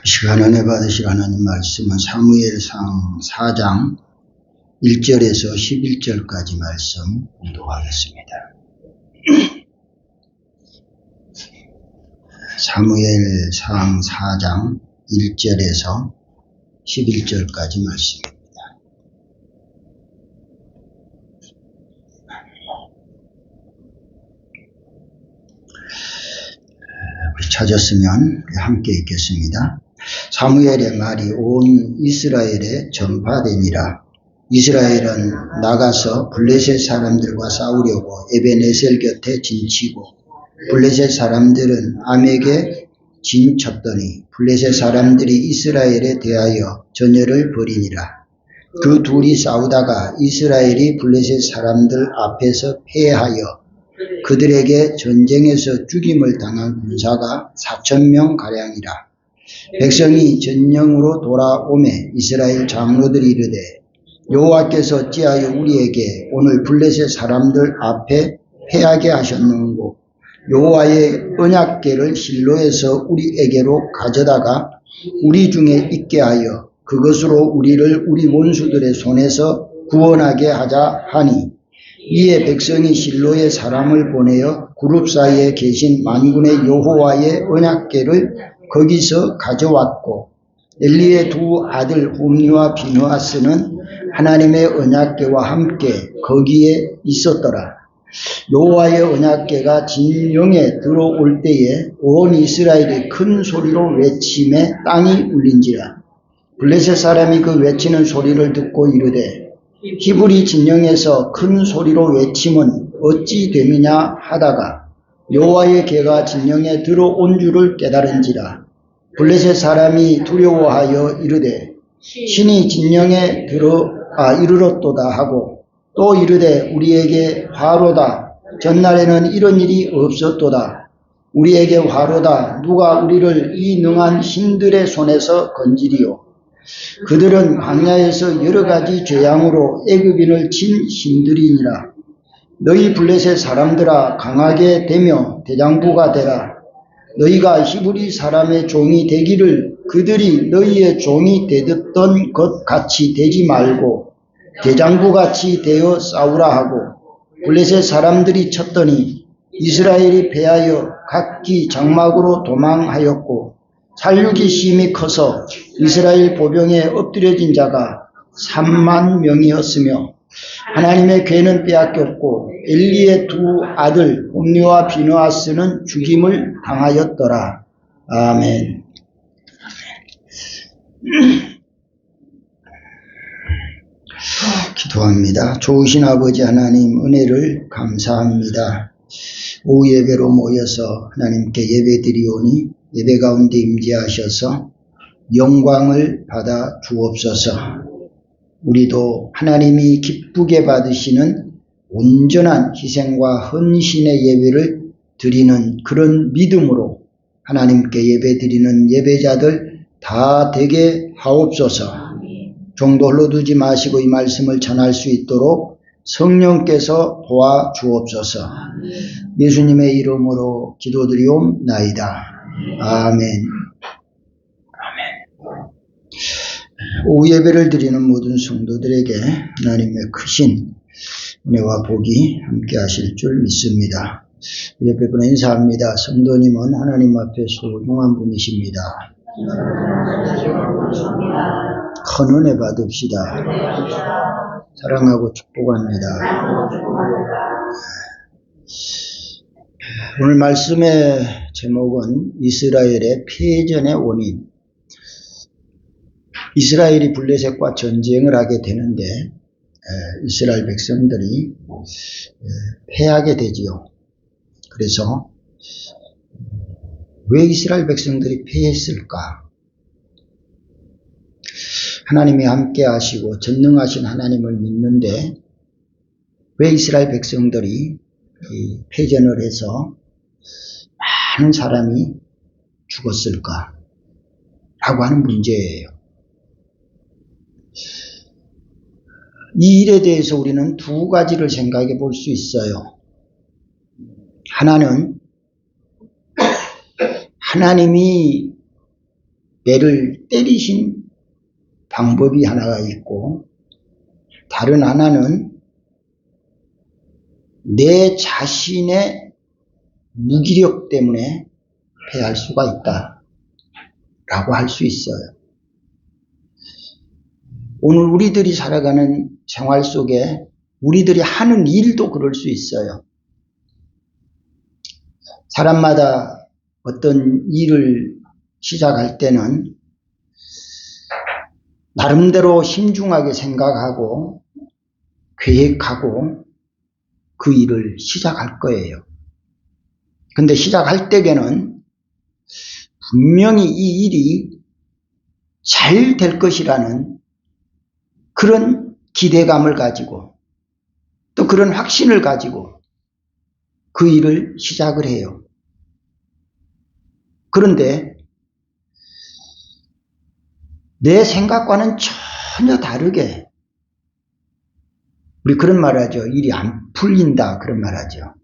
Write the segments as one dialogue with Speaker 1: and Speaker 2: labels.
Speaker 1: 시간 은혜 받으실 하나님 말씀은 사무엘상 4장 1절에서 11절까지 말씀 공독하겠습니다. 사무엘상 4장 1절에서 11절까지 말씀입니다. 찾았으면 함께 읽겠습니다. 사무엘의 말이 온 이스라엘에 전파되니라. 이스라엘은 나가서 블레셋 사람들과 싸우려고 에벤에셀 곁에 진치고 블레셋 사람들은 암에게 진쳤더니 블레셋 사람들이 이스라엘에 대하여 전열을 벌이니라. 그 둘이 싸우다가 이스라엘이 블레셋 사람들 앞에서 패하여 그들에게 전쟁에서 죽임을 당한 군사가 4,000명가량이라. 백성이 전령으로 돌아오매 이스라엘 장로들이 이르되 여호와께서 어찌하여 우리에게 오늘 블레셋 사람들 앞에 패하게 하셨는고 여호와의 언약궤를 실로에서 우리에게로 가져다가 우리 중에 있게 하여 그것으로 우리를 우리 원수들의 손에서 구원하게 하자 하니 이에 백성이 실로에 사람을 보내어 그룹 사이에 계신 만군의 여호와의 언약궤를 거기서 가져왔고 엘리의 두 아들 홈니와 비느하스는 하나님의 언약궤와 함께 거기에 있었더라. 여호와의 언약궤가 진영에 들어올 때에 온 이스라엘이 큰 소리로 외치매 땅이 울린지라. 블레셋 사람이 그 외치는 소리를 듣고 이르되 히브리 진영에서 큰 소리로 외침은 어찌 됨이냐 하다가 여호와의 궤가 진영에 들어온 줄을 깨달은지라. 블레셋 사람이 두려워하여 이르되 신이 진영에 이르렀도다 하고 또 이르되 우리에게 화로다. 전날에는 이런 일이 없었도다. 우리에게 화로다. 누가 우리를 이 능한 신들의 손에서 건지리요. 그들은 광야에서 여러 가지 재앙으로 애굽인을 친 신들이니라. 너희 블레셋 사람들아 강하게 되며 대장부가 되라. 너희가 히브리 사람의 종이 되기를 그들이 너희의 종이 되었던 것 같이 되지 말고 대장부같이 되어 싸우라 하고 블레셋 사람들이 쳤더니 이스라엘이 패하여 각기 장막으로 도망하였고 살육이 심히 커서 이스라엘 보병에 엎드려진 자가 3만 명이었으며 하나님의 궤는 빼앗겼고 엘리의 두 아들 홈니와 비느하스는 죽임을 당하였더라. 아멘. 기도합니다. 좋으신 아버지 하나님 은혜를 감사합니다. 오후 예배로 모여서 하나님께 예배드리오니 예배 가운데 임재하셔서 영광을 받아 주옵소서. 우리도 하나님이 기쁘게 받으시는 온전한 희생과 헌신의 예배를 드리는 그런 믿음으로 하나님께 예배 드리는 예배자들 다 되게 하옵소서. 종도 홀로 두지 마시고 이 말씀을 전할 수 있도록 성령께서 도와 주옵소서. 예수님의 이름으로 기도드리옵나이다. 아멘. 오후 예배를 드리는 모든 성도들에게 하나님의 크신 은혜와 복이 함께 하실 줄 믿습니다. 옆에 분 인사합니다. 성도님은 하나님 앞에 소중한 분이십니다. 큰 은혜 받읍시다. 사랑하고 축복합니다. 오늘 말씀의 제목은 이스라엘의 패전의 원인. 이스라엘이 블레셋과 전쟁을 하게 되는데 이스라엘 백성들이 패하게 되지요. 그래서 왜 이스라엘 백성들이 패했을까? 하나님이 함께 하시고 전능하신 하나님을 믿는데 왜 이스라엘 백성들이 패전을 해서 많은 사람이 죽었을까? 라고 하는 문제예요. 이 일에 대해서 우리는 두 가지를 생각해 볼 수 있어요. 하나는 하나님이 배를 때리신 방법이 하나가 있고, 다른 하나는 내 자신의 무기력 때문에 패할 수가 있다라고 할 수 있어요. 오늘 우리들이 살아가는 생활 속에 우리들이 하는 일도 그럴 수 있어요. 사람마다 어떤 일을 시작할 때는 나름대로 신중하게 생각하고 계획하고 그 일을 시작할 거예요. 근데 시작할 때에는 분명히 이 일이 잘 될 것이라는 그런 기대감을 가지고 또 그런 확신을 가지고 그 일을 시작을 해요. 그런데 내 생각과는 전혀 다르게 우리 그런 말 하죠. 일이 안 풀린다 그런 말 하죠.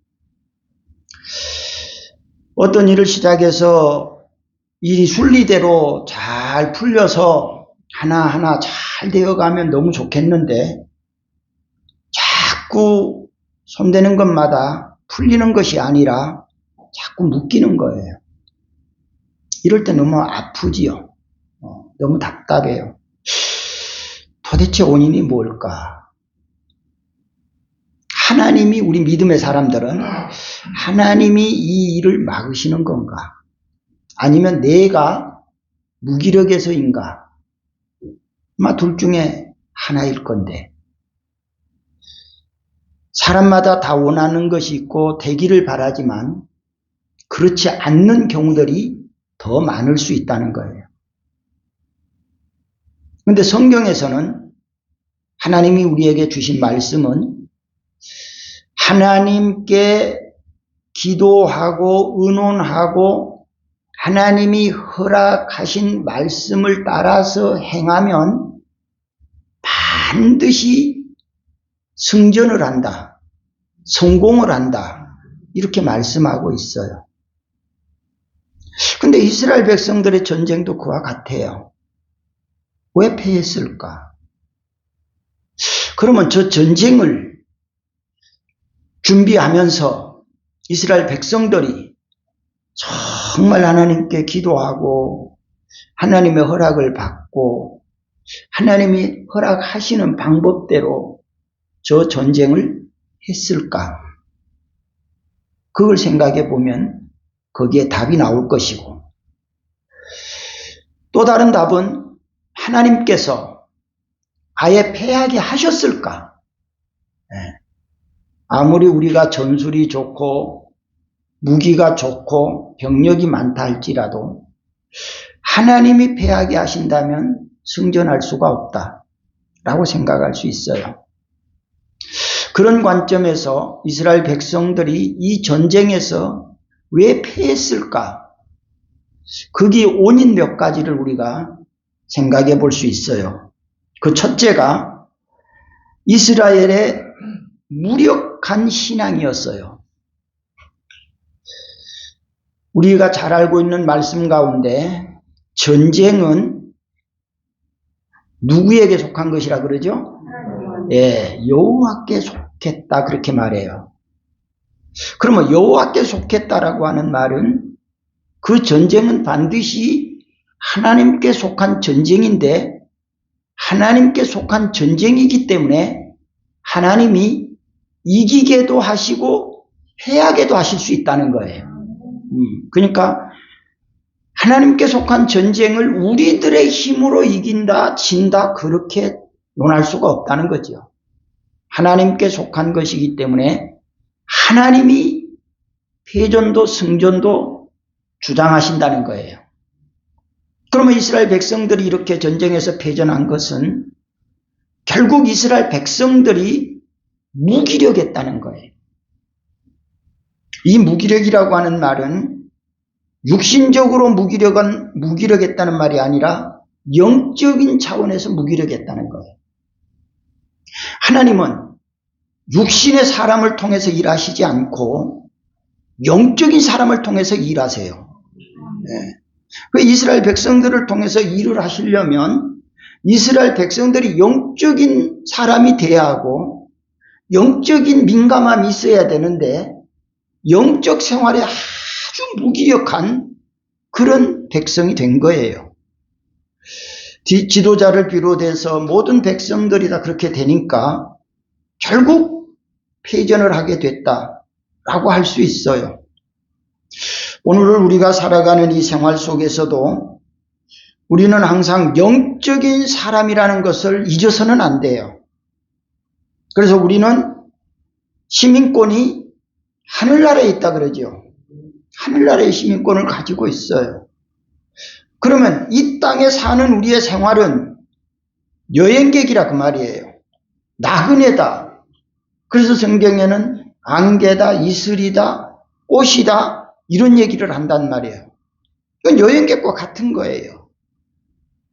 Speaker 1: 어떤 일을 시작해서 일이 순리대로 잘 풀려서 하나하나 잘 되어가면 너무 좋겠는데 자꾸 손대는 것마다 풀리는 것이 아니라 자꾸 묶이는 거예요. 이럴 때 너무 아프지요. 너무 답답해요. 도대체 원인이 뭘까? 하나님이 우리 믿음의 사람들은 하나님이 이 일을 막으시는 건가? 아니면 내가 무기력해서인가? 아마 둘 중에 하나일 건데 사람마다 다 원하는 것이 있고 되기를 바라지만 그렇지 않는 경우들이 더 많을 수 있다는 거예요. 그런데 성경에서는 하나님이 우리에게 주신 말씀은 하나님께 기도하고 의논하고 하나님이 허락하신 말씀을 따라서 행하면 반드시 승전을 한다, 성공을 한다 이렇게 말씀하고 있어요. 그런데 이스라엘 백성들의 전쟁도 그와 같아요. 왜 패했을까? 그러면 저 전쟁을 준비하면서 이스라엘 백성들이 정말 하나님께 기도하고 하나님의 허락을 받고 하나님이 허락하시는 방법대로 저 전쟁을 했을까? 그걸 생각해 보면 거기에 답이 나올 것이고 또 다른 답은 하나님께서 아예 패하게 하셨을까? 아무리 우리가 전술이 좋고 무기가 좋고 병력이 많다 할지라도 하나님이 패하게 하신다면 승전할 수가 없다라고 생각할 수 있어요. 그런 관점에서 이스라엘 백성들이 이 전쟁에서 왜 패했을까? 거기 원인 몇 가지를 우리가 생각해 볼 수 있어요. 그 첫째가 이스라엘의 무력한 신앙이었어요. 우리가 잘 알고 있는 말씀 가운데 전쟁은 누구에게 속한 것이라 그러죠? 예, 여호와께 속했다 그렇게 말해요. 그러면 여호와께 속했다라고 하는 말은 그 전쟁은 반드시 하나님께 속한 전쟁인데 하나님께 속한 전쟁이기 때문에 하나님이 이기게도 하시고 패하게도 하실 수 있다는 거예요. 그러니까 하나님께 속한 전쟁을 우리들의 힘으로 이긴다, 진다 그렇게 논할 수가 없다는 거죠. 하나님께 속한 것이기 때문에 하나님이 패전도 승전도 주장하신다는 거예요. 그러면 이스라엘 백성들이 이렇게 전쟁에서 패전한 것은 결국 이스라엘 백성들이 무기력했다는 거예요. 이 무기력이라고 하는 말은 육신적으로 무기력했다는 말이 아니라 영적인 차원에서 무기력했다는 거예요. 하나님은 육신의 사람을 통해서 일하시지 않고 영적인 사람을 통해서 일하세요. 네. 그 이스라엘 백성들을 통해서 일을 하시려면 이스라엘 백성들이 영적인 사람이 돼야 하고 영적인 민감함이 있어야 되는데 영적 생활에 아주 무기력한 그런 백성이 된 거예요. 지도자를 비롯해서 모든 백성들이 다 그렇게 되니까 결국 패전을 하게 됐다라고 할 수 있어요. 오늘 우리가 살아가는 이 생활 속에서도 우리는 항상 영적인 사람이라는 것을 잊어서는 안 돼요. 그래서 우리는 시민권이 하늘나라에 있다 그러죠. 하늘나라의 시민권을 가지고 있어요. 그러면 이 땅에 사는 우리의 생활은 여행객이라 그 말이에요. 나그네다. 그래서 성경에는 안개다, 이슬이다, 꽃이다 이런 얘기를 한단 말이에요. 이건 여행객과 같은 거예요.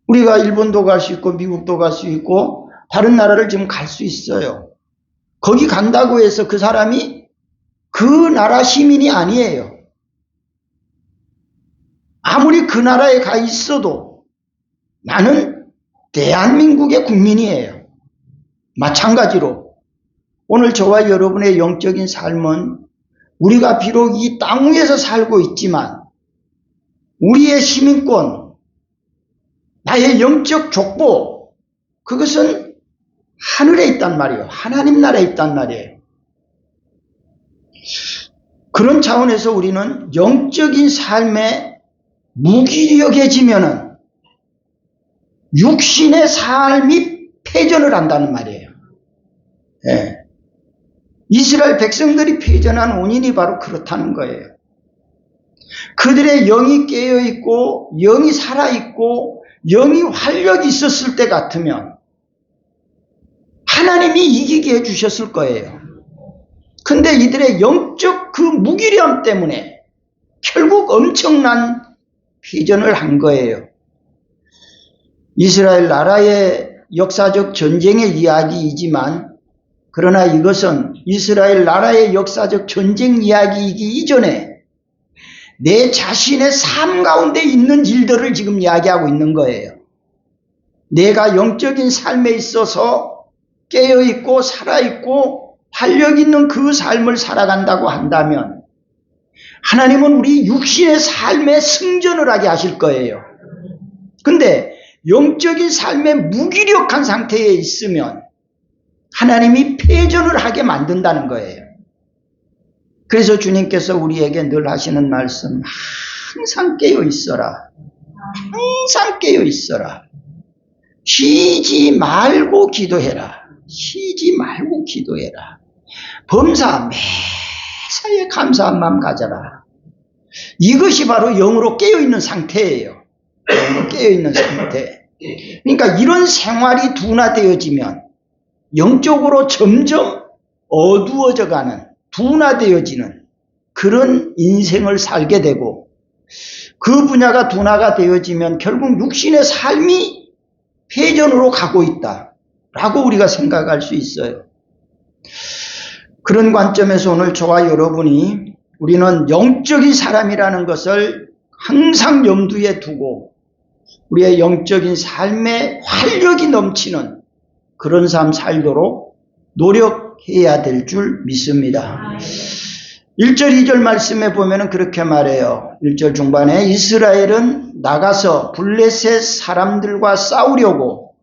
Speaker 1: 우리가 일본도 갈 수 있고 미국도 갈 수 있고 다른 나라를 지금 갈 수 있어요. 거기 간다고 해서 그 사람이 그 나라 시민이 아니에요. 아무리 그 나라에 가 있어도 나는 대한민국의 국민이에요. 마찬가지로 오늘 저와 여러분의 영적인 삶은 우리가 비록 이 땅 위에서 살고 있지만 우리의 시민권, 나의 영적 족보, 그것은 하늘에 있단 말이에요. 하나님 나라에 있단 말이에요. 그런 차원에서 우리는 영적인 삶에 무기력해지면은 육신의 삶이 패전을 한다는 말이에요. 예. 이스라엘 백성들이 패전한 원인이 바로 그렇다는 거예요. 그들의 영이 깨어있고 영이 살아있고 영이 활력이 있었을 때 같으면 하나님이 이기게 해주셨을 거예요. 근데 이들의 영적 그 무기력 때문에 결국 엄청난 패전을 한 거예요. 이스라엘 나라의 역사적 전쟁의 이야기이지만 그러나 이것은 이스라엘 나라의 역사적 전쟁 이야기이기 이전에 내 자신의 삶 가운데 있는 일들을 지금 이야기하고 있는 거예요. 내가 영적인 삶에 있어서 깨어있고 살아있고 활력 있는 그 삶을 살아간다고 한다면 하나님은 우리 육신의 삶에 승전을 하게 하실 거예요. 근데 영적인 삶에 무기력한 상태에 있으면 하나님이 패전을 하게 만든다는 거예요. 그래서 주님께서 우리에게 늘 하시는 말씀, 항상 깨어 있어라. 항상 깨어 있어라. 쉬지 말고 기도해라. 쉬지 말고 기도해라. 범사 매사에 감사한 마음 가져라. 이것이 바로 영으로 깨어있는 상태예요. 영으로 깨어있는 상태. 그러니까 이런 생활이 둔화되어지면 영적으로 점점 어두워져가는 둔화되어지는 그런 인생을 살게 되고 그 분야가 둔화가 되어지면 결국 육신의 삶이 패전으로 가고 있다라고 우리가 생각할 수 있어요. 그런 관점에서 오늘 저와 여러분이 우리는 영적인 사람이라는 것을 항상 염두에 두고 우리의 영적인 삶에 활력이 넘치는 그런 삶 살도록 노력해야 될 줄 믿습니다. 1절 2절 말씀에 보면 그렇게 말해요. 1절 중반에 이스라엘은 나가서 블레셋 사람들과 싸우려고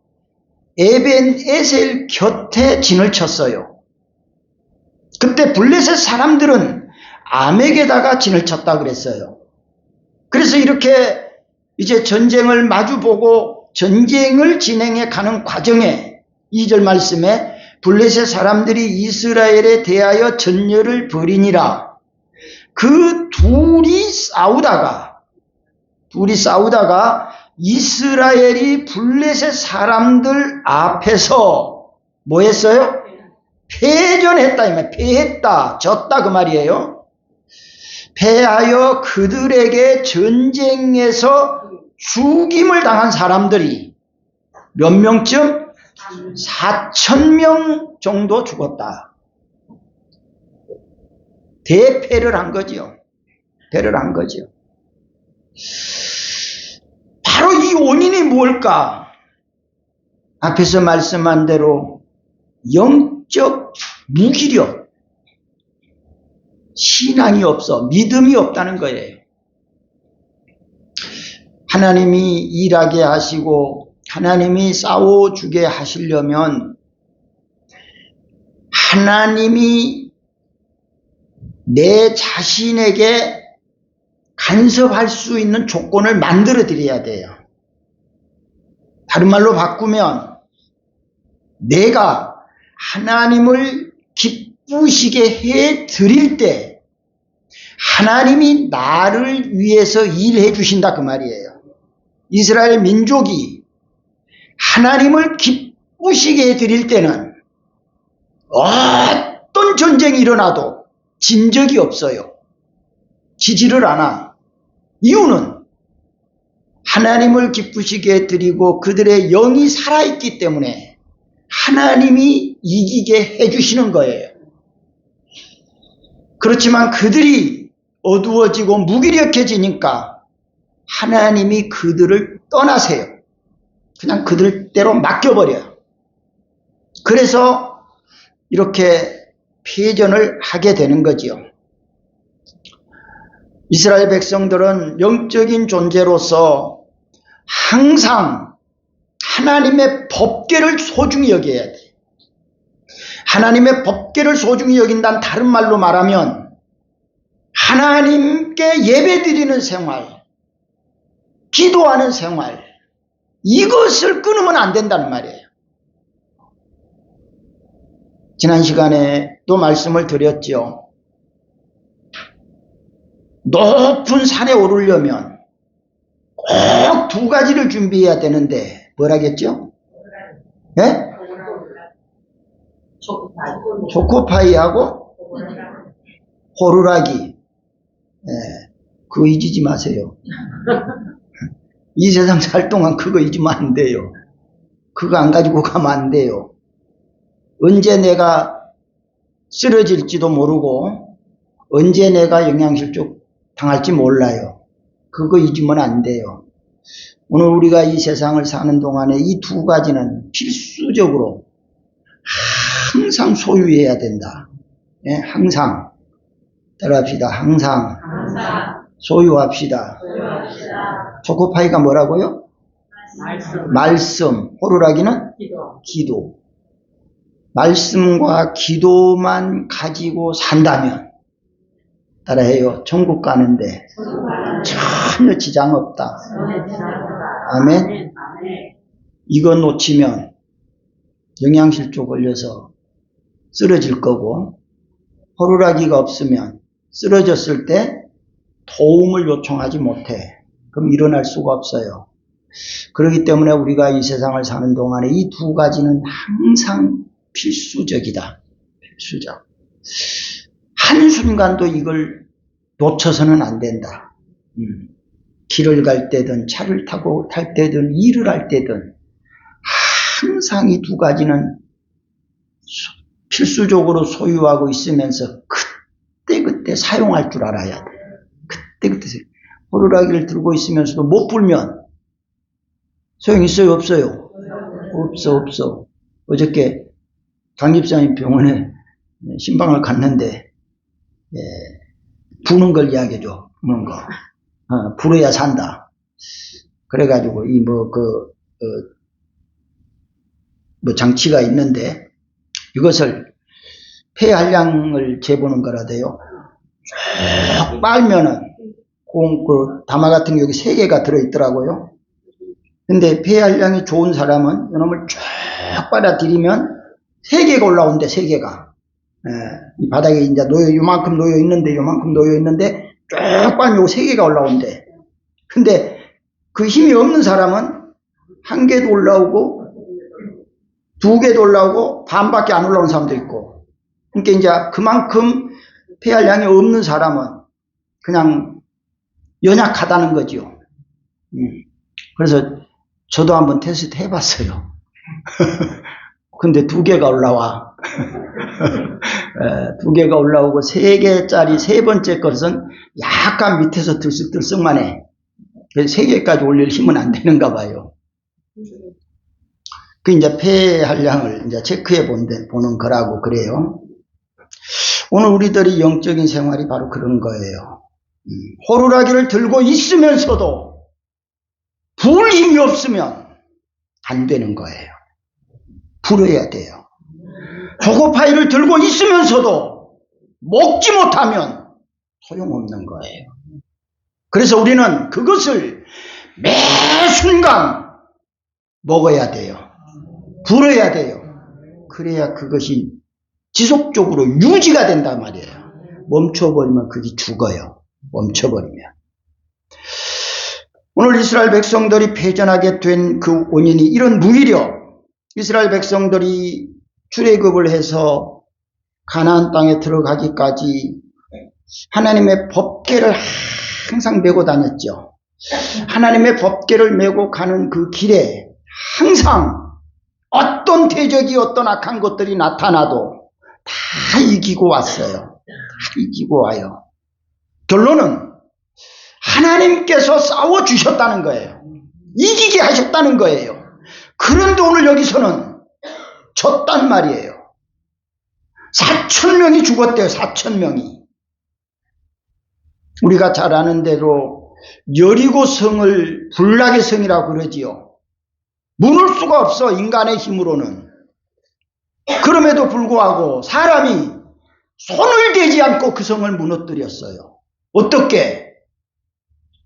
Speaker 1: 에벤에셀 곁에 진을 쳤어요. 그때 블레셋 사람들은 암에게다가 진을 쳤다 그랬어요. 그래서 이렇게 이제 전쟁을 마주보고 전쟁을 진행해 가는 과정에 2절 말씀에 블레셋 사람들이 이스라엘에 대하여 전열을 벌이니라. 그 둘이 싸우다가 이스라엘이 블레셋 사람들 앞에서 뭐 했어요? 패전했다. 패했다. 졌다 그 말이에요. 패하여 그들에게 전쟁에서 죽임을 당한 사람들이 몇 명쯤? 4,000명 정도 죽었다. 대패를 한 거죠. 패를 한 거죠. 무엇일까? 앞에서 말씀한 대로 영적 무기력, 신앙이 없어, 믿음이 없다는 거예요. 하나님이 일하게 하시고 하나님이 싸워주게 하시려면 하나님이 내 자신에게 간섭할 수 있는 조건을 만들어 드려야 돼요. 다른 말로 바꾸면 내가 하나님을 기쁘시게 해 드릴 때 하나님이 나를 위해서 일해 주신다 그 말이에요. 이스라엘 민족이 하나님을 기쁘시게 해 드릴 때는 어떤 전쟁이 일어나도 진 적이 없어요. 지지를 않아. 이유는 하나님을 기쁘시게 해 드리고 그들의 영이 살아있기 때문에 하나님이 이기게 해주시는 거예요. 그렇지만 그들이 어두워지고 무기력해지니까 하나님이 그들을 떠나세요. 그냥 그들대로 맡겨버려요. 그래서 이렇게 패전을 하게 되는 거지요. 이스라엘 백성들은 영적인 존재로서 항상 하나님의 법궤를 소중히 여겨야 돼. 하나님의 법궤를 소중히 여긴다는 다른 말로 말하면 하나님께 예배드리는 생활, 기도하는 생활, 이것을 끊으면 안 된다는 말이에요. 지난 시간에 또 말씀을 드렸죠. 높은 산에 오르려면 꼭 두 가지를 준비해야 되는데 뭐라겠죠? 예? 초코파이하고 호루라기. 예, 그거 잊지 마세요. 이 세상 살 동안 그거 잊으면 안 돼요. 그거 안 가지고 가면 안 돼요. 언제 내가 쓰러질지도 모르고 언제 내가 영양실조 당할지 몰라요. 그거 잊으면 안 돼요. 오늘 우리가 이 세상을 사는 동안에 이 두 가지는 필수적으로 항상 소유해야 된다. 예, 항상. 따라합시다. 항상. 소유합시다. 초코파이가 뭐라고요? 말씀. 호루라기는? 기도. 말씀과 기도만 가지고 산다면 따라해요. 천국 가는데 전혀 지장 없다. 아멘. 이거 놓치면 영양실조 걸려서 쓰러질 거고 호루라기가 없으면 쓰러졌을 때 도움을 요청하지 못해. 그럼 일어날 수가 없어요. 그렇기 때문에 우리가 이 세상을 사는 동안에 이 두 가지는 항상 필수적이다. 필수적. 한순간도 이걸 놓쳐서는 안 된다. 길을 갈 때든 차를 타고 탈 때든 일을 할 때든 항상 이 두 가지는 필수적으로 소유하고 있으면서 그때그때 사용할 줄 알아야 돼. 그때그때 호루라기를 들고 있으면서도 못 불면 소용 있어요? 없어요? 없어. 어저께 강집사님 병원에 신방을 갔는데 부는 걸 이야기해줘. 부는 거. 불어야 산다. 그래가지고 장치가 있는데 이것을 폐활량을 재보는 거라대요. 쭉 빨면은 그 다마 같은 게 여기 3개가 들어있더라고요. 근데 폐활량이 좋은 사람은 이놈을 쭉 빨아들이면 3개가 올라온대. 3개가. 이 바닥에 이제 요만큼 놓여 있는데 쭉 빨면 요 3개가 올라온대. 근데 그 힘이 없는 사람은 1개도 올라오고 2개도 올라오고 반밖에 안 올라오는 사람도 있고. 그러니까 이제 그만큼 폐활량이 없는 사람은 그냥 연약하다는 거죠. 그래서 저도 한번 테스트 해봤어요. 근데 2개가 올라와. 2개가 올라오고 3개짜리 세 번째 것은 약간 밑에서 들쑥들쑥만 해. 3개까지 올릴 힘은 안 되는가 봐요. 그 이제 폐할 양을 이제 체크해 보는 거라고 그래요. 오늘 우리들이 영적인 생활이 바로 그런 거예요. 호루라기를 들고 있으면서도 불 힘이 없으면 안 되는 거예요. 불어야 돼요. 조고파이를 들고 있으면서도 먹지 못하면 소용없는 거예요. 그래서 우리는 그것을 매 순간 먹어야 돼요. 불어야 돼요. 그래야 그것이 지속적으로 유지가 된단 말이에요. 멈춰버리면 그게 죽어요. 멈춰버리면. 오늘 이스라엘 백성들이 패전하게 된 그 원인이 이런 무기력, 이스라엘 백성들이 출애굽을 해서 가나안 땅에 들어가기까지 하나님의 법궤를 항상 메고 다녔죠. 하나님의 법궤를 메고 가는 그 길에 항상 어떤 대적이 어떤 악한 것들이 나타나도 다 이기고 왔어요. 다 이기고 와요. 결론은 하나님께서 싸워주셨다는 거예요. 이기게 하셨다는 거예요. 그런데 오늘 여기서는 졌단 말이에요. 4,000명이 죽었대요. 4,000명이. 우리가 잘 아는 대로 여리고 성을 불락의 성이라고 그러지요. 무너질 수가 없어, 인간의 힘으로는. 그럼에도 불구하고 사람이 손을 대지 않고 그 성을 무너뜨렸어요. 어떻게?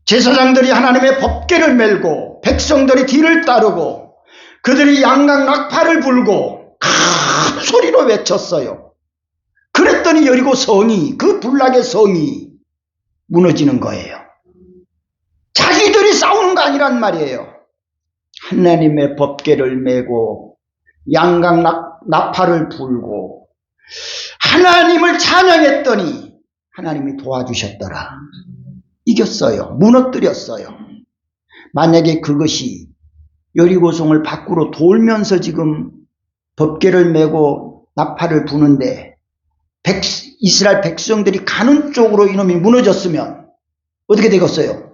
Speaker 1: 제사장들이 하나님의 법궤를 메고 백성들이 뒤를 따르고 그들이 양각 낙파를 불고 큰 소리로 외쳤어요. 그랬더니 여리고 성이, 그 불락의 성이 무너지는 거예요. 자기들이 싸우는 거 아니란 말이에요. 하나님의 법궤를 메고 양각 나팔을 불고 하나님을 찬양했더니 하나님이 도와주셨더라. 이겼어요. 무너뜨렸어요. 만약에 그것이 여리고성을 밖으로 돌면서 지금 법궤를 메고 나팔을 부는데 이스라엘 백성들이 가는 쪽으로 이놈이 무너졌으면 어떻게 되겠어요?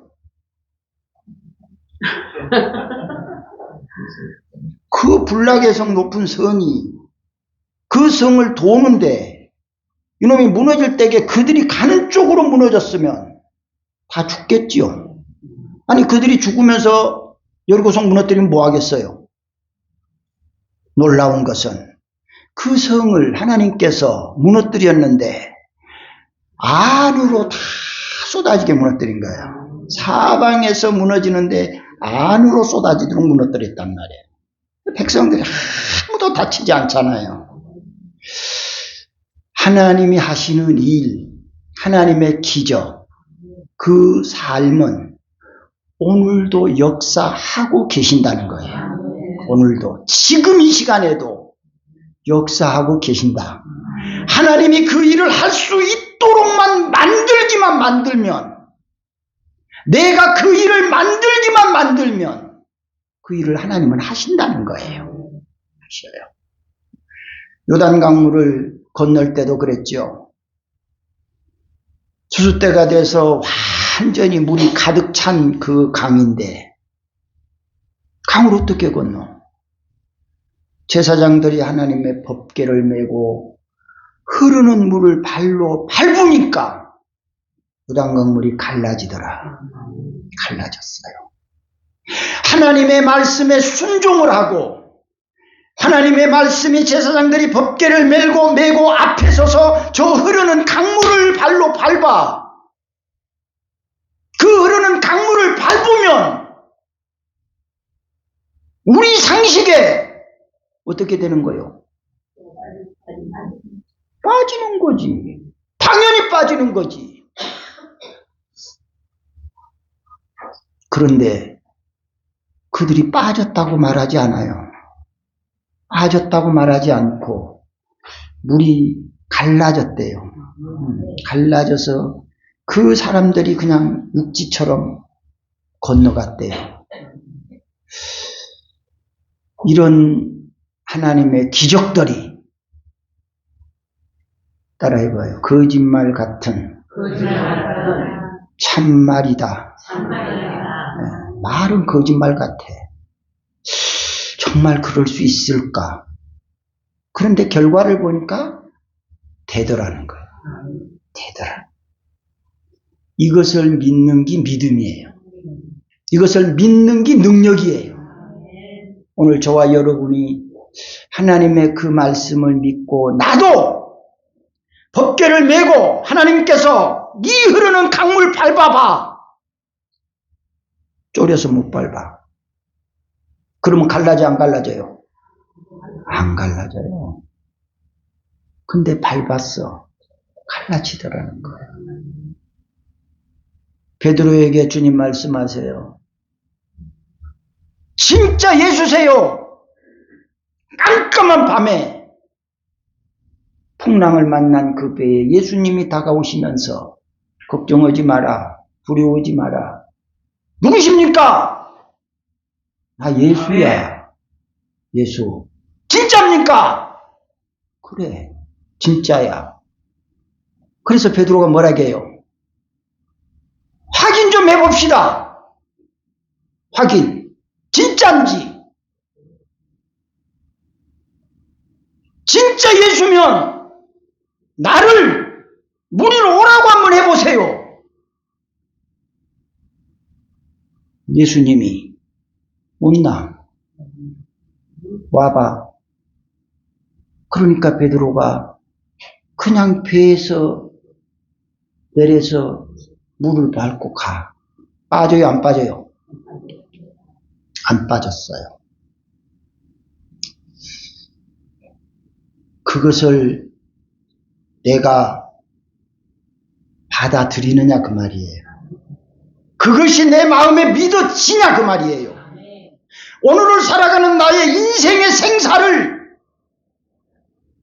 Speaker 1: 그 불락의 성 높은 성이 그 성을 도는데 이놈이 무너질 때에 그들이 가는 쪽으로 무너졌으면 다 죽겠지요. 아니 그들이 죽으면서 여리고성 무너뜨리면 뭐 하겠어요? 놀라운 것은 그 성을 하나님께서 무너뜨렸는데 안으로 다 쏟아지게 무너뜨린 거예요. 사방에서 무너지는데 안으로 쏟아지도록 무너뜨렸단 말이에요. 백성들이 아무도 다치지 않잖아요. 하나님이 하시는 일, 하나님의 기적, 그 삶은 오늘도 역사하고 계신다는 거예요. 오늘도, 지금 이 시간에도 역사하고 계신다. 하나님이 그 일을 할 수 있도록만 만들면, 내가 그 일을 만들면 그 일을 하나님은 하신다는 거예요. 하셔요. 요단강물을 건널 때도 그랬죠. 추수때가 돼서 완전히 물이 가득 찬 그 강인데 강을 어떻게 건너? 제사장들이 하나님의 법궤를 메고 흐르는 물을 발로 밟으니까 요단강물이 갈라지더라. 갈라졌어요. 하나님의 말씀에 순종을 하고 하나님의 말씀이 제사장들이 법궤를 메고 앞에 서서 저 흐르는 강물을 발로 밟아. 그 흐르는 강물을 밟으면 우리 상식에 어떻게 되는 거예요? 빠지는 거지. 당연히 빠지는 거지. 그런데 그들이 빠졌다고 말하지 않아요. 빠졌다고 말하지 않고 물이 갈라졌대요. 갈라져서 그 사람들이 그냥 육지처럼 건너갔대요. 이런 하나님의 기적들이 따라해봐요. 거짓말 같은 참말이다. 네, 말은 거짓말 같아. 정말 그럴 수 있을까? 그런데 결과를 보니까 되더라는 거예요. 되더라. 이것을 믿는 게 믿음이에요. 이것을 믿는 게 능력이에요. 오늘 저와 여러분이 하나님의 그 말씀을 믿고 나도 법궤를 메고 하나님께서 네 흐르는 강물 밟아봐. 졸여서 못 밟아. 그러면 갈라져 안 갈라져요? 안 갈라져요. 근데 밟았어. 갈라지더라는 거예요. 베드로에게 주님 말씀하세요. 진짜 예수세요. 깜깜한 밤에 풍랑을 만난 그 배에 예수님이 다가오시면서 걱정하지 마라. 두려워하지 마라. 누구십니까? 나 예수야. 예수. 진짜입니까? 그래. 진짜야. 그래서 베드로가 뭐라고 해요? 확인 좀 해봅시다. 확인. 진짜인지. 진짜 예수면 나를 무리로 오라고 한번 해보세요. 예수님이 온나 와봐. 그러니까 베드로가 그냥 배에서 내려서 물을 밟고 가. 빠져요, 안 빠져요? 안 빠졌어요. 그것을 내가 받아들이느냐 그 말이에요. 그것이 내 마음에 믿어지냐 그 말이에요. 오늘을 살아가는 나의 인생의 생사를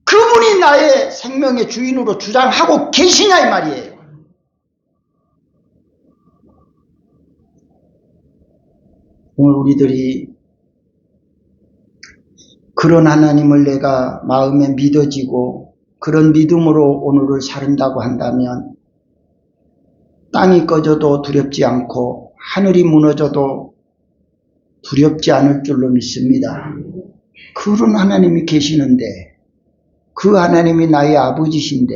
Speaker 1: 그분이 나의 생명의 주인으로 주장하고 계시냐 이 말이에요. 오늘 우리들이 그런 하나님을 내가 마음에 믿어지고 그런 믿음으로 오늘을 살인다고 한다면 땅이 꺼져도 두렵지 않고 하늘이 무너져도 두렵지 않을 줄로 믿습니다. 그런 하나님이 계시는데 그 하나님이 나의 아버지신데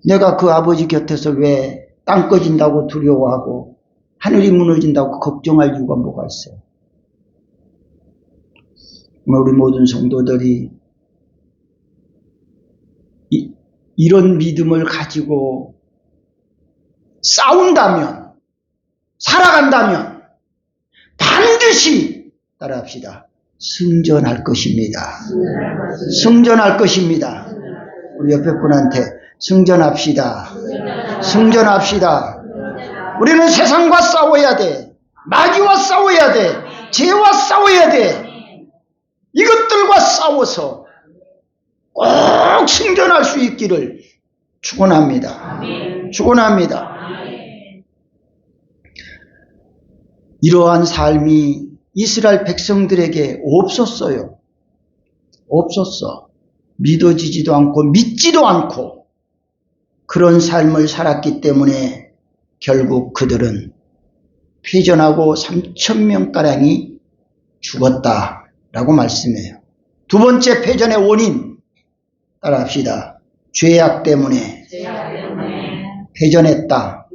Speaker 1: 내가 그 아버지 곁에서 왜 땅 꺼진다고 두려워하고 하늘이 무너진다고 걱정할 이유가 뭐가 있어요? 우리 모든 성도들이 이런 믿음을 가지고 싸운다면, 살아간다면 반드시 따라합시다. 승전할 것입니다. 승전할 것입니다. 우리 옆에 분한테 승전합시다. 승전합시다. 우리는 세상과 싸워야 돼. 마귀와 싸워야 돼. 죄와 싸워야 돼. 이것들과 싸워서 꼭 승전할 수 있기를 축원합니다. 축원합니다. 이러한 삶이 이스라엘 백성들에게 없었어요. 없었어. 믿어지지도 않고 믿지도 않고 그런 삶을 살았기 때문에 결국 그들은 패전하고 3,000명가량이 죽었다라고 말씀해요. 두 번째 패전의 원인 따라합시다. 죄악 때문에 패전했다.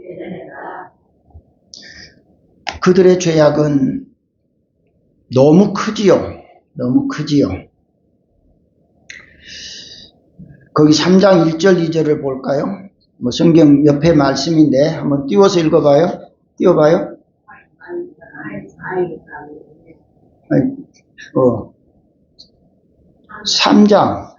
Speaker 1: 그들의 죄악은 너무 크지요. 너무 크지요. 거기 3장 1절 2절을 볼까요? 뭐 성경 옆에 말씀인데 한번 띄워서 읽어봐요. 띄워봐요. 3장.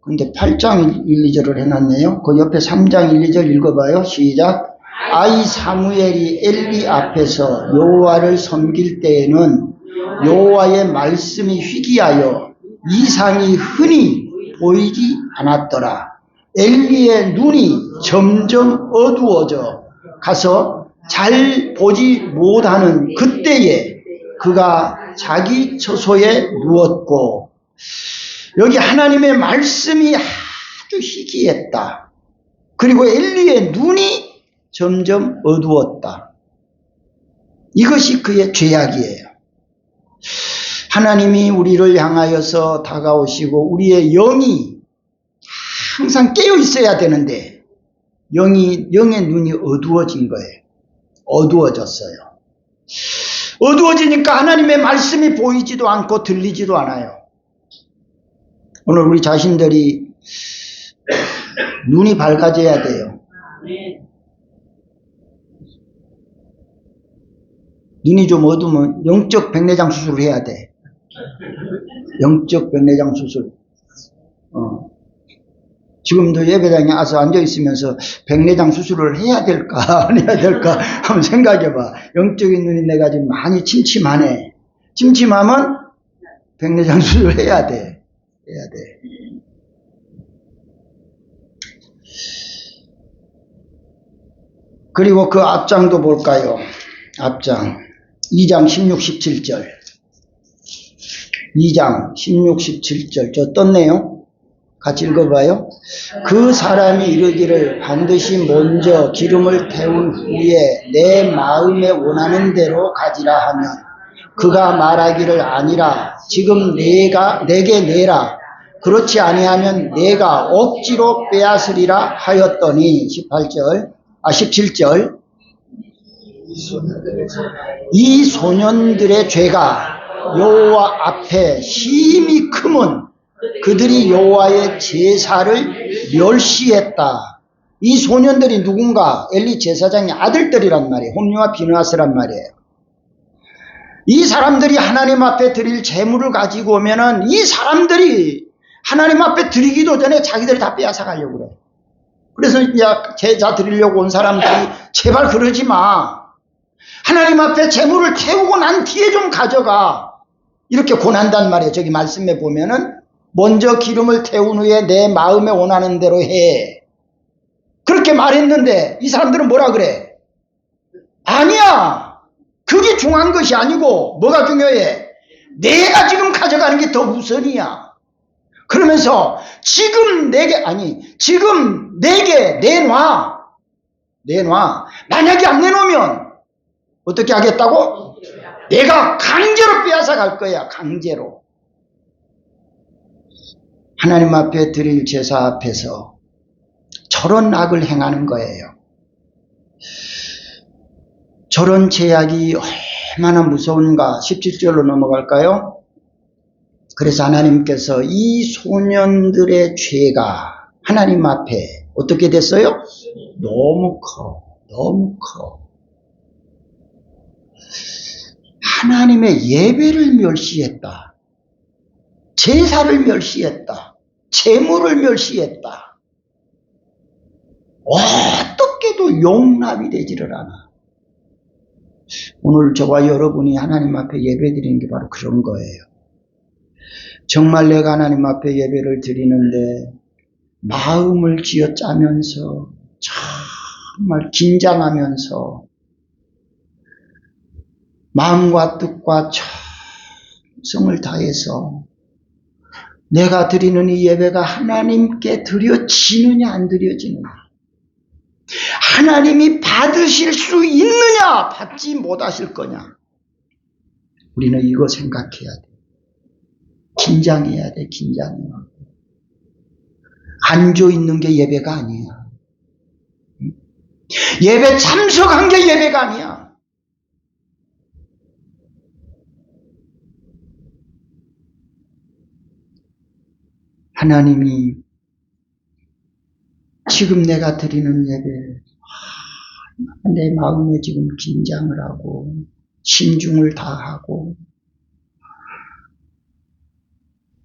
Speaker 1: 근데 8장 1, 2절을 해놨네요. 그 옆에 3장 1, 2절 읽어봐요. 시작. 아이 사무엘이 엘리 앞에서 여호와를 섬길 때에는 여호와의 말씀이 희귀하여 이상이 흔히 보이지 않았더라. 엘리의 눈이 점점 어두워져 가서 잘 보지 못하는 그때에 그가 자기 처소에 누웠고, 여기 하나님의 말씀이 아주 희귀했다. 그리고 엘리의 눈이 점점 어두웠다. 이것이 그의 죄악이에요. 하나님이 우리를 향하여서 다가오시고 우리의 영이 항상 깨어 있어야 되는데 영의 눈이 어두워진 거예요. 어두워졌어요. 어두워지니까 하나님의 말씀이 보이지도 않고 들리지도 않아요. 오늘 우리 자신들이 눈이 밝아져야 돼요. 눈이 좀 어두우면 영적 백내장 수술을 해야 돼. 영적 백내장 수술. 지금도 예배당에 와서 앉아있으면서 백내장 수술을 해야 될까 안 해야 될까 한번 생각해봐. 영적인 눈이 내가 지금 많이 침침하네. 침침하면 백내장 수술을 해야 돼. 해야 돼. 그리고 그 앞장도 볼까요? 앞장 2장 16, 17절 2장 16, 17절 저 떴네요. 같이 읽어봐요. 그 사람이 이르기를 반드시 먼저 기름을 태운 후에 내 마음에 원하는 대로 가지라 하면 그가 말하기를 아니라 지금 내게 내라. 그렇지 아니하면 내가 억지로 빼앗으리라 하였더니 17절 이 소년들의 죄가 여호와 앞에 심히 크면 그들이 여호와의 제사를 멸시했다. 이 소년들이 누군가? 엘리 제사장의 아들들이란 말이에요. 홈리와 비느하스란 말이에요. 이 사람들이 하나님 앞에 드릴 재물을 가지고 오면은 이 사람들이 하나님 앞에 드리기도 전에 자기들이 다 빼앗아 가려고 그래. 그래서 이제 제사 드리려고 온 사람들이 제발 그러지 마. 하나님 앞에 재물을 태우고 난 뒤에 좀 가져가. 이렇게 권한단 말이에요. 저기 말씀에 보면은 먼저 기름을 태운 후에 내 마음에 원하는 대로 해. 그렇게 말했는데 이 사람들은 뭐라 그래? 아니야. 그게 중요한 것이 아니고 뭐가 중요해? 내가 지금 가져가는 게 더 우선이야. 그러면서 지금 내게 내놔. 만약에 안 내놓으면 어떻게 하겠다고? 내가 강제로 빼앗아 갈 거야. 강제로. 하나님 앞에 드릴 제사 앞에서 저런 악을 행하는 거예요. 저런 제약이 얼마나 무서운가. 17절로 넘어갈까요? 그래서 하나님께서 이 소년들의 죄가 하나님 앞에 어떻게 됐어요? 너무 커. 하나님의 예배를 멸시했다. 제사를 멸시했다. 재물을 멸시했다. 어떻게도 용납이 되지를 않아. 오늘 저와 여러분이 하나님 앞에 예배드리는 게 바로 그런 거예요. 정말 내가 하나님 앞에 예배를 드리는데 마음을 쥐어짜면서 정말 긴장하면서 마음과 뜻과 정성을 다해서 내가 드리는 이 예배가 하나님께 드려지느냐 안 드려지느냐, 하나님이 받으실 수 있느냐 받지 못하실 거냐, 우리는 이거 생각해야 돼. 긴장해야 돼. 긴장해야 돼. 앉아있는 게 예배가 아니야. 예배 참석한 게 예배가 아니야. 하나님이 지금 내가 드리는 예배, 내 마음에 지금 긴장을 하고 심중을 다하고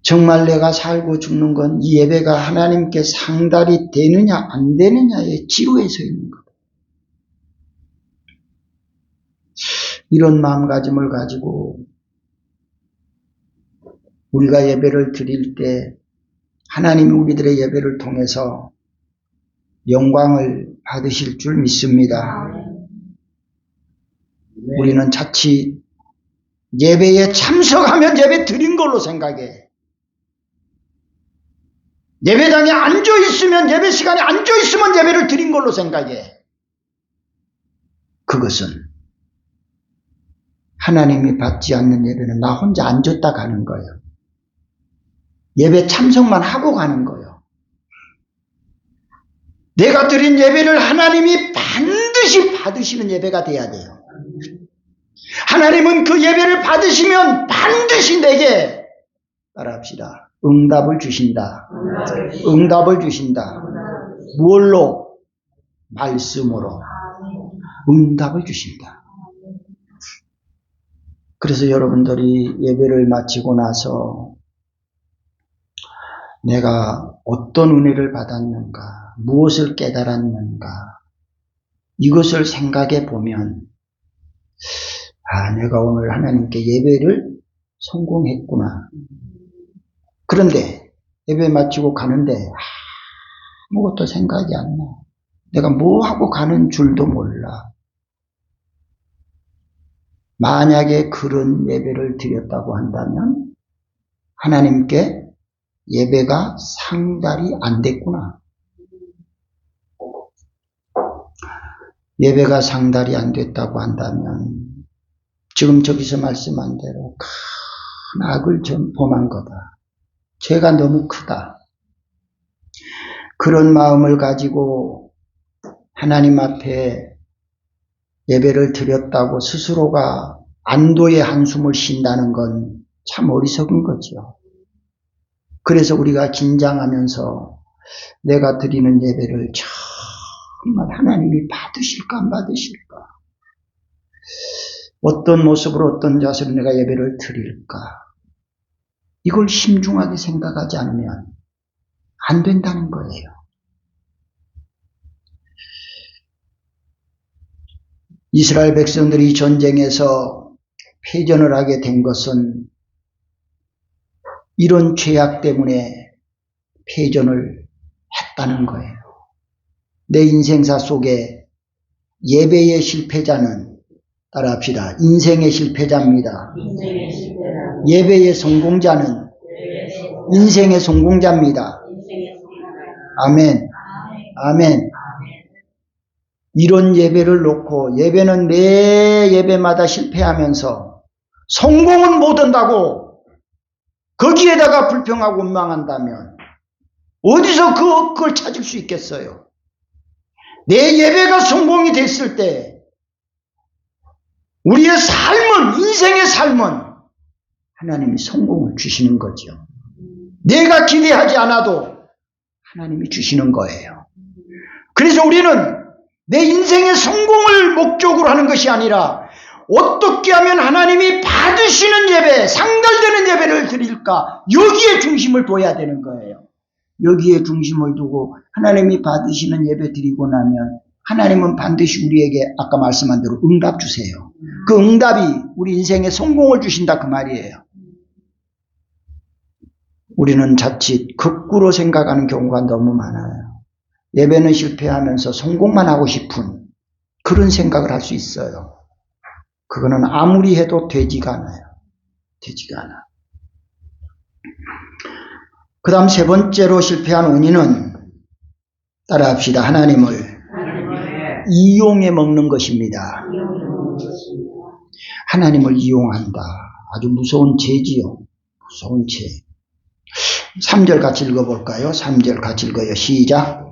Speaker 1: 정말 내가 살고 죽는 건 이 예배가 하나님께 상달이 되느냐 안 되느냐의 지루에 서 있는 거다. 이런 마음가짐을 가지고 우리가 예배를 드릴 때 하나님이 우리들의 예배를 통해서 영광을 받으실 줄 믿습니다. 우리는 자칫 예배에 참석하면 예배 드린 걸로 생각해. 예배당에 앉아있으면, 예배 시간에 앉아있으면 예배를 드린 걸로 생각해. 그것은 하나님이 받지 않는 예배는 나 혼자 앉았다 가는 거예요. 예배 참석만 하고 가는 거예요. 내가 드린 예배를 하나님이 반드시 받으시는 예배가 돼야 돼요. 하나님은 그 예배를 받으시면 반드시 내게 따라합시다. 응답을 주신다. 응답을 주신다. 무엇로? 말씀으로 응답을 주신다. 그래서 여러분들이 예배를 마치고 나서 내가 어떤 은혜를 받았는가, 무엇을 깨달았는가, 이것을 생각해 보면, 내가 오늘 하나님께 예배를 성공했구나. 그런데 예배 마치고 가는데 아무것도 생각이 안 나. 내가 뭐 하고 가는 줄도 몰라. 만약에 그런 예배를 드렸다고 한다면 하나님께 예배가 상달이 안 됐구나. 예배가 상달이 안 됐다고 한다면 지금 저기서 말씀한 대로 큰 악을 범한 거다. 죄가 너무 크다. 그런 마음을 가지고 하나님 앞에 예배를 드렸다고 스스로가 안도의 한숨을 쉰다는 건 참 어리석은 거죠. 그래서 우리가 긴장하면서 내가 드리는 예배를 정말 하나님이 받으실까 안 받으실까, 어떤 모습으로 어떤 자세로 내가 예배를 드릴까, 이걸 심중하게 생각하지 않으면 안 된다는 거예요. 이스라엘 백성들이 전쟁에서 패전을 하게 된 것은 이런 죄악 때문에 패전을 했다는 거예요. 내 인생사 속에 예배의 실패자는, 따라합시다, 인생의 실패자입니다. 예배의 성공자는 인생의 성공자입니다. 아멘. 아멘. 이런 예배를 놓고 예배는 매 예배마다 실패하면서 성공은 못 한다고 거기에다가 불평하고 원망한다면 어디서 그걸 찾을 수 있겠어요? 내 예배가 성공이 됐을 때 우리의 삶은, 인생의 삶은 하나님이 성공을 주시는 거죠. 내가 기대하지 않아도 하나님이 주시는 거예요. 그래서 우리는 내 인생의 성공을 목적으로 하는 것이 아니라 어떻게 하면 하나님이 받으시는 예배, 상달되는 예배를 드릴까, 여기에 중심을 둬야 되는 거예요. 여기에 중심을 두고 하나님이 받으시는 예배 드리고 나면 하나님은 반드시 우리에게 아까 말씀한 대로 응답 주세요. 그 응답이 우리 인생에 성공을 주신다 그 말이에요. 우리는 자칫 거꾸로 생각하는 경우가 너무 많아요. 예배는 실패하면서 성공만 하고 싶은 그런 생각을 할 수 있어요. 그거는 아무리 해도 되지가 않아요. 되지가 않아. 그 다음 세 번째로 실패한 원인은, 따라합시다, 하나님을 이용해 먹는 것입니다. 하나님을 이용한다. 아주 무서운 죄지요. 무서운 죄. 3절 같이 읽어볼까요? 3절 같이 읽어요. 시작.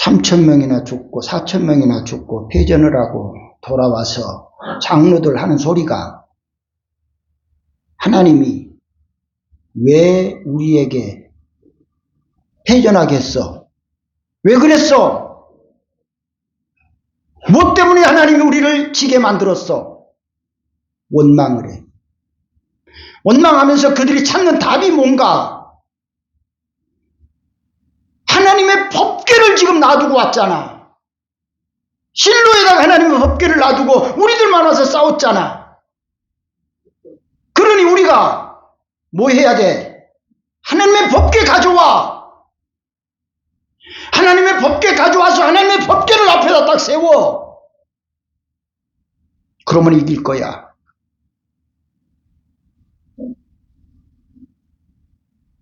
Speaker 1: (3,000명이나) 죽고 4,000명이나 죽고 패전을 하고 돌아와서 장로들 하는 소리가, 하나님이 왜 우리에게 패전하게 했어? 왜 그랬어? 무엇 때문에 하나님이 우리를 지게 만들었어? 원망을 해. 원망하면서 그들이 찾는 답이 뭔가? 하나님의 법궤를 지금 놔두고 왔잖아. 실로에다가 하나님의 법궤를 놔두고 우리들만 와서 싸웠잖아. 그러니 우리가 뭐 해야 돼? 하나님의 법궤 가져와. 법궤 가져와서 하나님의 법궤를 앞에다 딱 세워. 그러면 이길 거야.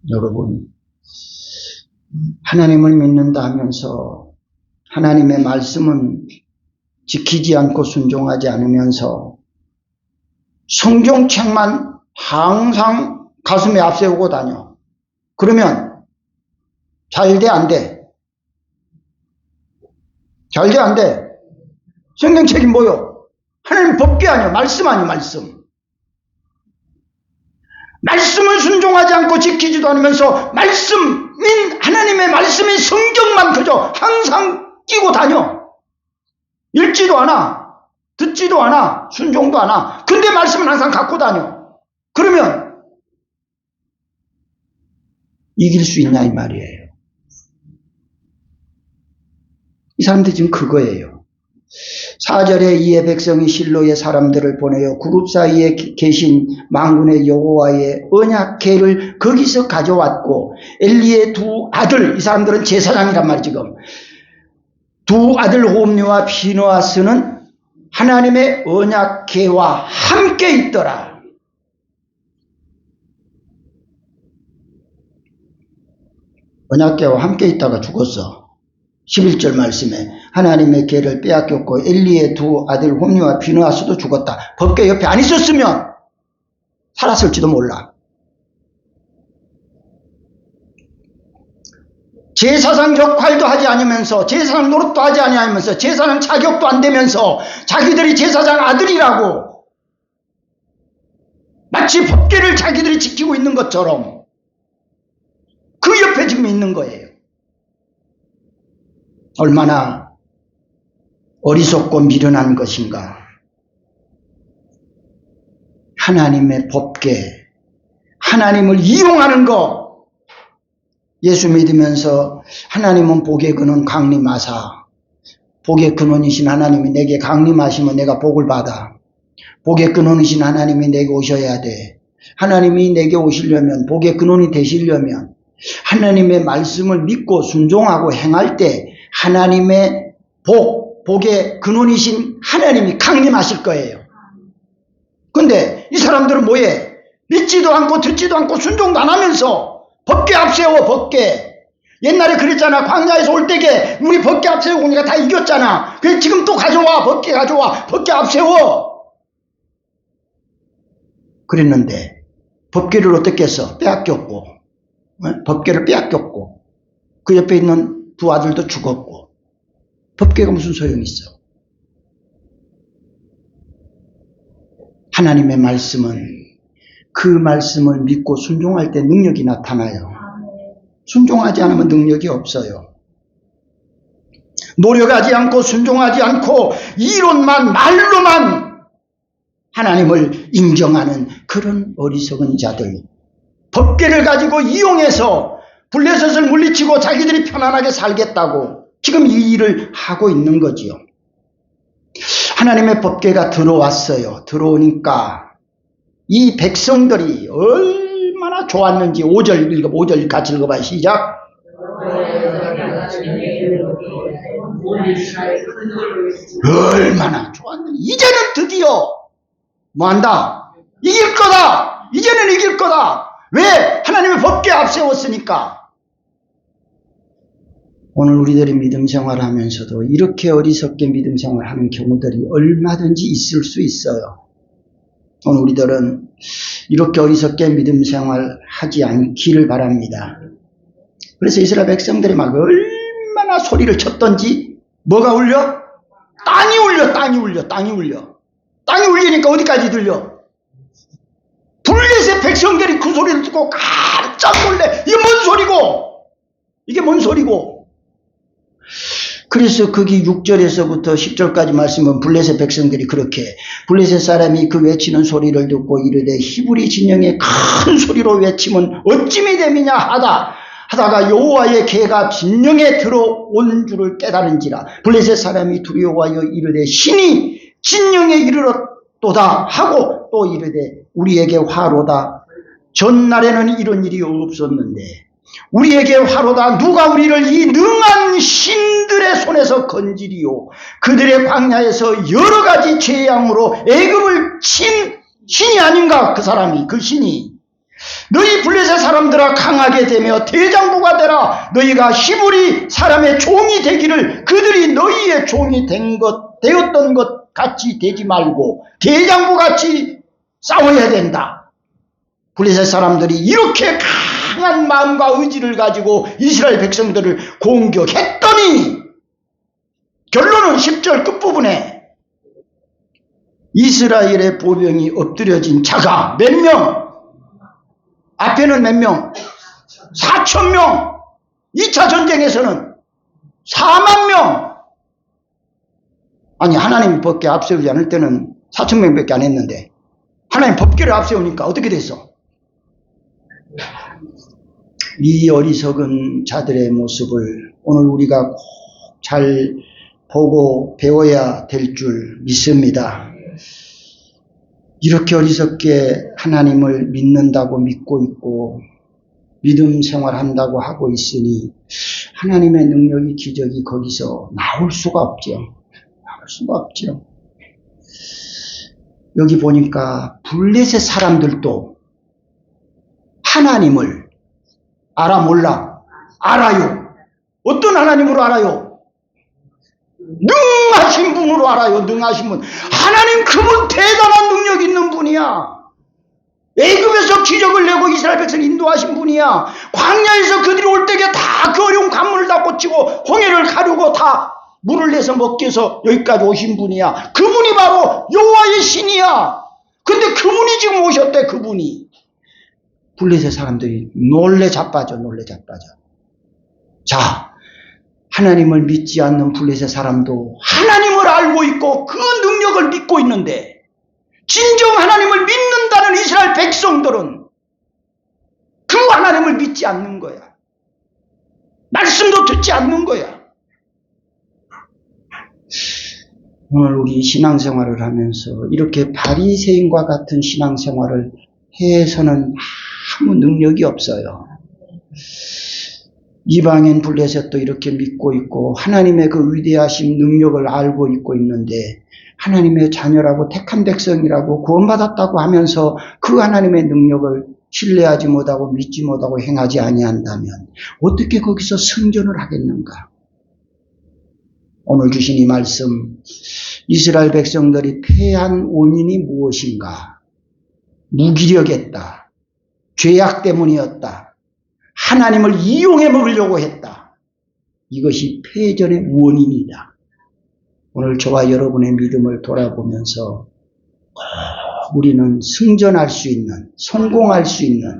Speaker 1: 여러분, 하나님을 믿는다 하면서 하나님의 말씀은 지키지 않고 순종하지 않으면서 성경책만 항상 가슴에 앞세우고 다녀. 그러면 잘 돼, 안 돼? 잘 돼, 안 돼? 성경책이 뭐요? 하나님 법궤 아니요? 말씀 아니요? 말씀. 말씀을 순종하지 않고 지키지도 않으면서 말씀인 하나님의 말씀인 성경만 그저 항상 끼고 다녀. 읽지도 않아. 듣지도 않아. 순종도 않아. 근데 말씀은 항상 갖고 다녀. 그러면 이길 수 있냐 이 말이에요. 이 사람들이 지금 그거예요. 4절에 이에 백성이 실로의 사람들을 보내어 그룹 사이에 계신 만군의 여호와의 언약궤를 거기서 가져왔고 엘리의 두 아들, 이 사람들은 제사장이란 말이지 지금. 두 아들 홈리와 피느하스는 하나님의 언약궤와 함께 있더라. 언약궤와 함께 있다가 죽었어. 11절 말씀에 하나님의 궤를 빼앗겼고 엘리의 두 아들 홈리와 비느하스도 죽었다. 법궤 옆에 안 있었으면 살았을지도 몰라. 제사장 역할도 하지 않으면서 제사장 노릇도 하지 않으면서 제사장 자격도 안 되면서 자기들이 제사장 아들이라고 마치 법궤를 자기들이 지키고 있는 것처럼 그 옆에 지금 있는 거예요. 얼마나 어리석고 미련한 것인가. 하나님의 법궤, 하나님을 이용하는 거. 예수 믿으면서 하나님은 복의 근원 강림하사, 복의 근원이신 하나님이 내게 강림하시면 내가 복을 받아. 복의 근원이신 하나님이 내게 오셔야 돼. 하나님이 내게 오시려면, 복의 근원이 되시려면 하나님의 말씀을 믿고 순종하고 행할 때 하나님의 복의 근원이신 하나님이 강림하실 거예요. 근데 이 사람들은 뭐해? 믿지도 않고 듣지도 않고 순종도 안 하면서 법궤 앞세워. 법궤. 옛날에 그랬잖아. 광야에서 올 때게 우리 법궤 앞세우고 우리가 다 이겼잖아. 그래 지금 또 가져와. 법궤 가져와. 법궤 앞세워. 그랬는데 법궤를 어떻게 했어? 빼앗겼고, 법궤를 빼앗겼고 그 옆에 있는 두 아들도 죽었고 법궤가 무슨 소용이 있어? 하나님의 말씀은 그 말씀을 믿고 순종할 때 능력이 나타나요. 순종하지 않으면 능력이 없어요. 노력하지 않고 순종하지 않고 이론만 말로만 하나님을 인정하는 그런 어리석은 자들, 법궤를 가지고 이용해서 블레셋을 물리치고 자기들이 편안하게 살겠다고 지금 이 일을 하고 있는 거지요. 하나님의 법궤가 들어왔어요. 들어오니까 이 백성들이 얼마나 좋았는지 5절 같이 읽어봐요. 시작. 얼마나 좋았는지. 이제는 드디어 뭐한다? 이길 거다. 이제는 이길 거다. 왜? 하나님의 법궤 앞세웠으니까. 오늘 우리들이 믿음 생활하면서도 이렇게 어리석게 믿음 생활하는 경우들이 얼마든지 있을 수 있어요. 오늘 우리들은 이렇게 어리석게 믿음 생활하지 않기를 바랍니다. 그래서 이스라엘 백성들이 막 얼마나 소리를 쳤던지 뭐가 울려? 땅이 울려. 땅이 울려. 땅이 울려. 땅이 울리니까 어디까지 들려? 블레셋 백성들이 그 소리를 듣고 깜짝 놀래. 이게 뭔 소리고? 이게 뭔 소리고? 그래서 거기 6절에서부터 10절까지 말씀은 블레셋 백성들이 그렇게 블레셋 사람이 그 외치는 소리를 듣고 이르되 히브리 진영의 큰 소리로 외치면 어찌미 됨이냐 하다가 여호와의 궤가 진영에 들어온 줄을 깨달은지라. 블레셋 사람이 두려워하여 이르되 신이 진영에 이르렀도다 하고 또 이르되 우리에게 화로다. 전날에는 이런 일이 없었는데 우리에게 화로다. 누가 우리를 이 능한 신 손에서 건지리요. 그들의 광야에서 여러 가지 재앙으로 애굽을 친 신이 아닌가? 그 사람이, 그 신이. 너희 블레셋 사람들아 강하게 되며 대장부가 되라. 너희가 히브리 사람의 종이 되기를 그들이 너희의 종이 되었던 것 같이 되지 말고 대장부 같이 싸워야 된다. 블레셋 사람들이 이렇게 강한 마음과 의지를 가지고 이스라엘 백성들을 공격했더니 결론은 10절 끝부분에 이스라엘의 보병이 엎드려진 자가 몇 명? 앞에는 몇 명? 4,000명. 2차 전쟁에서는 4만 명. 아니 하나님 법궤 앞세우지 않을 때는 4,000명밖에 안 했는데 하나님 법궤를 앞세우니까 어떻게 됐어? 이 어리석은 자들의 모습을 오늘 우리가 꼭 잘 보고 배워야 될 줄 믿습니다. 이렇게 어리석게 하나님을 믿는다고 믿고 있고 믿음 생활한다고 하고 있으니 하나님의 능력이 기적이 거기서 나올 수가 없죠. 나올 수가 없죠. 여기 보니까 블레셋 사람들도 하나님을 알아 몰라? 알아요. 어떤 하나님으로 알아요? 능하신 분으로 알아요. 능하신 분. 하나님 그분 대단한 능력 있는 분이야. 애굽에서 기적을 내고 이스라엘 백성 인도하신 분이야. 광야에서 그들이 올 때에 다 그 어려운 관문을 다 고치고 홍해를 가르고 다 물을 내서 먹기 위해서 여기까지 오신 분이야. 그분이 바로 여호와의 신이야. 근데 그분이 지금 오셨대. 그분이. 블레셋 사람들이 놀래 자빠져. 자, 하나님을 믿지 않는 블레셋 사람도 하나님을 알고 있고 그 능력을 믿고 있는데 진정 하나님을 믿는다는 이스라엘 백성들은 그 하나님을 믿지 않는 거야. 말씀도 듣지 않는 거야. 오늘 우리 신앙생활을 하면서 이렇게 바리새인과 같은 신앙생활을 해서는 아무 능력이 없어요. 이방인 블레셋도 이렇게 믿고 있고 하나님의 그 위대하신 능력을 알고 있고 있는데 하나님의 자녀라고 택한 백성이라고 구원받았다고 하면서 그 하나님의 능력을 신뢰하지 못하고 믿지 못하고 행하지 아니한다면 어떻게 거기서 승전을 하겠는가? 오늘 주신 이 말씀, 이스라엘 백성들이 패한 원인이 무엇인가? 무기력했다. 죄악 때문이었다. 하나님을 이용해 먹으려고 했다. 이것이 패전의 원인이다. 오늘 저와 여러분의 믿음을 돌아보면서 우리는 승전할 수 있는, 성공할 수 있는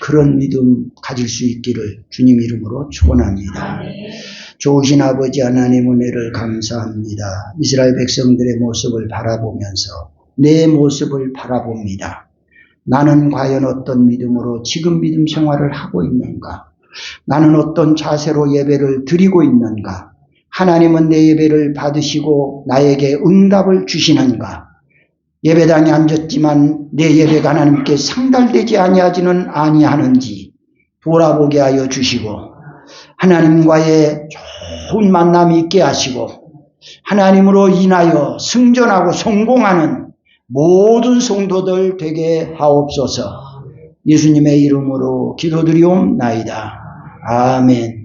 Speaker 1: 그런 믿음 가질 수 있기를 주님 이름으로 축원합니다. 좋으신 아버지 하나님 은혜를 감사합니다. 이스라엘 백성들의 모습을 바라보면서 내 모습을 바라봅니다. 나는 과연 어떤 믿음으로 지금 믿음 생활을 하고 있는가? 나는 어떤 자세로 예배를 드리고 있는가? 하나님은 내 예배를 받으시고 나에게 응답을 주시는가? 예배당에 앉았지만 내 예배가 하나님께 상달되지 아니하지는 아니하는지 돌아보게 하여 주시고 하나님과의 좋은 만남이 있게 하시고 하나님으로 인하여 승전하고 성공하는 모든 성도들 되게 하옵소서. 예수님의 이름으로 기도드리옵나이다. 아멘.